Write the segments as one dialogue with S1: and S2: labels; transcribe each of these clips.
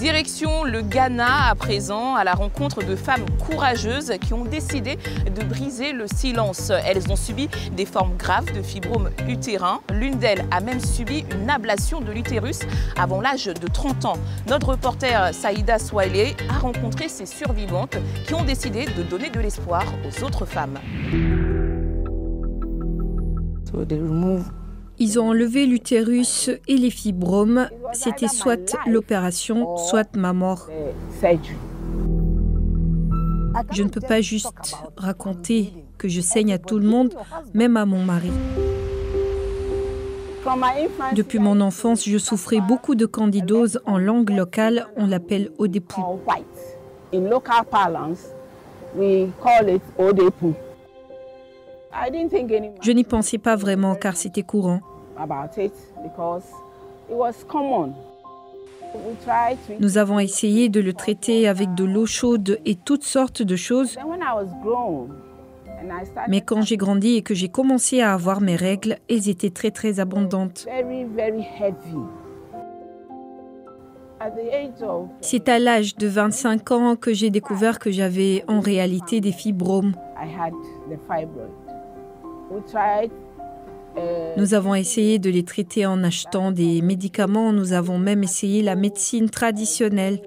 S1: Direction le Ghana à présent, à la rencontre de femmes courageuses qui ont décidé de briser le silence. Elles ont subi des formes graves de fibrome utérin. L'une d'elles a même subi une ablation de l'utérus avant l'âge de 30 ans. Notre reporter Saïda Souailé a rencontré ces survivantes qui ont décidé de donner de l'espoir aux autres femmes.
S2: Ils ont enlevé l'utérus et les fibromes. C'était soit l'opération, soit ma mort. Je ne peux pas juste raconter que je saigne à tout le monde, même à mon mari. Depuis mon enfance, je souffrais beaucoup de candidose. En langue locale, on l'appelle odepu. Je n'y pensais pas vraiment car c'était courant. Nous avons essayé de le traiter avec de l'eau chaude et toutes sortes de choses. Mais quand j'ai grandi et que j'ai commencé à avoir mes règles, elles étaient très abondantes. C'est à l'âge de 25 ans que j'ai découvert que j'avais en réalité des fibromes. Nous avons essayé de les traiter en achetant des médicaments. Nous avons même essayé la médecine traditionnelle.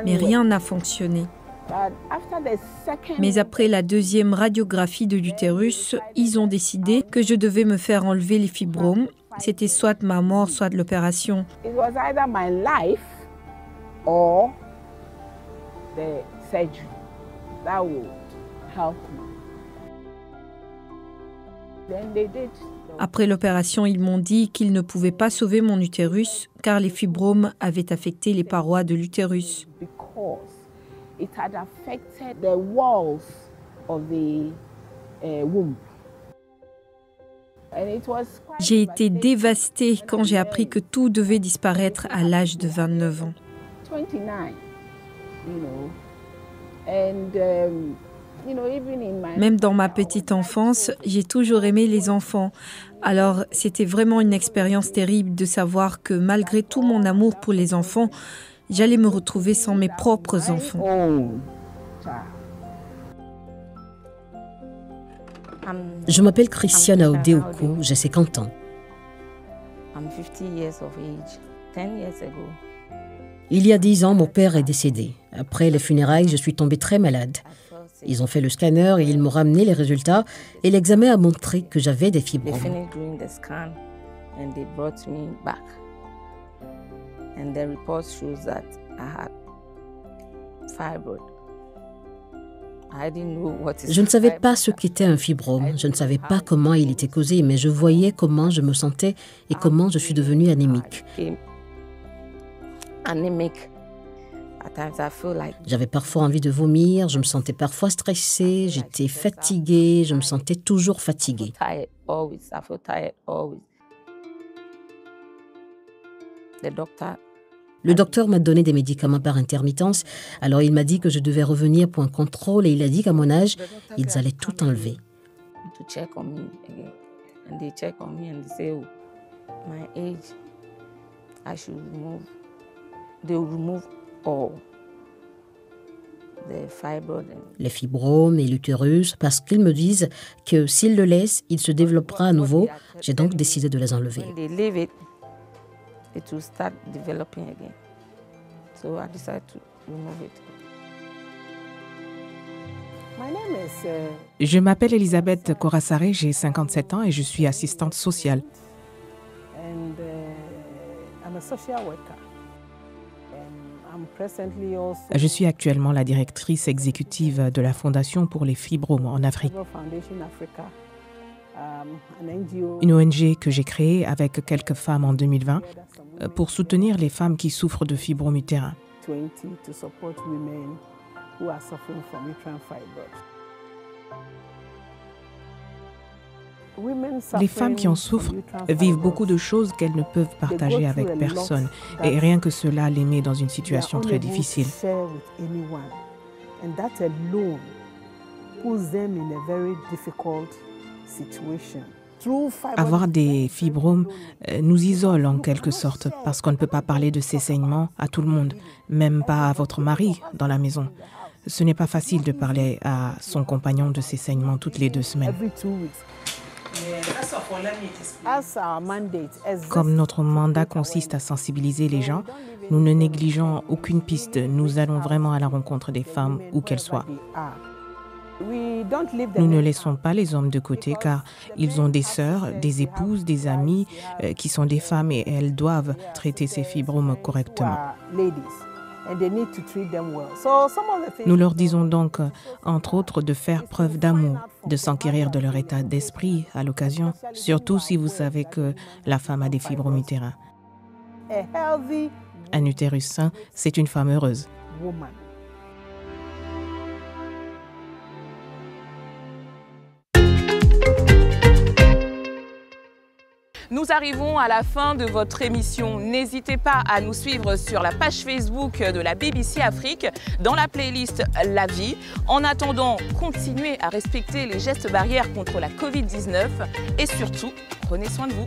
S2: Mais rien n'a fonctionné. Mais après la deuxième radiographie de l'utérus, ils ont décidé que je devais me faire enlever les fibromes. C'était soit ma mort, soit de l'opération. Après l'opération, ils m'ont dit qu'ils ne pouvaient pas sauver mon utérus car les fibromes avaient affecté les parois de l'utérus. J'ai été dévastée quand j'ai appris que tout devait disparaître à l'âge de 29 ans. Même dans ma petite enfance, j'ai toujours aimé les enfants. Alors, c'était vraiment une expérience terrible de savoir que malgré tout mon amour pour les enfants, j'allais me retrouver sans mes propres enfants.
S3: Je m'appelle Christiana Odeoko, j'ai 50 ans. Il y a 10 ans, mon père est décédé. Après les funérailles, je suis tombée très malade. Ils ont fait le scanner et ils m'ont ramené les résultats et l'examen a montré que j'avais des fibromes. Je ne savais pas ce qu'était un fibrome, je ne savais pas comment il était causé, mais je voyais comment je me sentais et comment je suis devenue anémique. J'avais parfois envie de vomir, je me sentais parfois stressée, j'étais fatiguée, je me sentais toujours fatiguée. Le docteur m'a donné des médicaments par intermittence, alors il m'a dit que je devais revenir pour un contrôle et il a dit qu'à mon âge, ils allaient tout enlever. Les fibromes et l'utérus, parce qu'ils me disent que s'ils le laissent, il se développera à nouveau. J'ai donc décidé de les enlever.
S4: Je m'appelle Elisabeth Korassare, j'ai 57 ans et je suis assistante sociale. Je suis actuellement la directrice exécutive de la Fondation pour les fibromes en Afrique. Une ONG que j'ai créée avec quelques femmes en 2020 pour soutenir les femmes qui souffrent de fibromes utérins. Les femmes qui en souffrent vivent beaucoup de choses qu'elles ne peuvent partager avec personne. Et rien que cela les met dans une situation très difficile. Avoir des fibromes nous isole en quelque sorte parce qu'on ne peut pas parler de ces saignements à tout le monde, même pas à votre mari dans la maison. Ce n'est pas facile de parler à son compagnon de ces saignements toutes les 2 semaines. Comme notre mandat consiste à sensibiliser les gens, nous ne négligeons aucune piste. Nous allons vraiment à la rencontre des femmes, où qu'elles soient. Nous ne laissons pas les hommes de côté car ils ont des sœurs, des épouses, des amis qui sont des femmes et elles doivent traiter ces fibromes correctement. Nous leur disons donc, entre autres, de faire preuve d'amour, de s'enquérir de leur état d'esprit à l'occasion, surtout si vous savez que la femme a des fibromes utérins. Un utérus sain, c'est une femme heureuse.
S1: Nous arrivons à la fin de votre émission. N'hésitez pas à nous suivre sur la page Facebook de la BBC Afrique dans la playlist La Vie. En attendant, continuez à respecter les gestes barrières contre la Covid-19 et surtout, prenez soin de vous.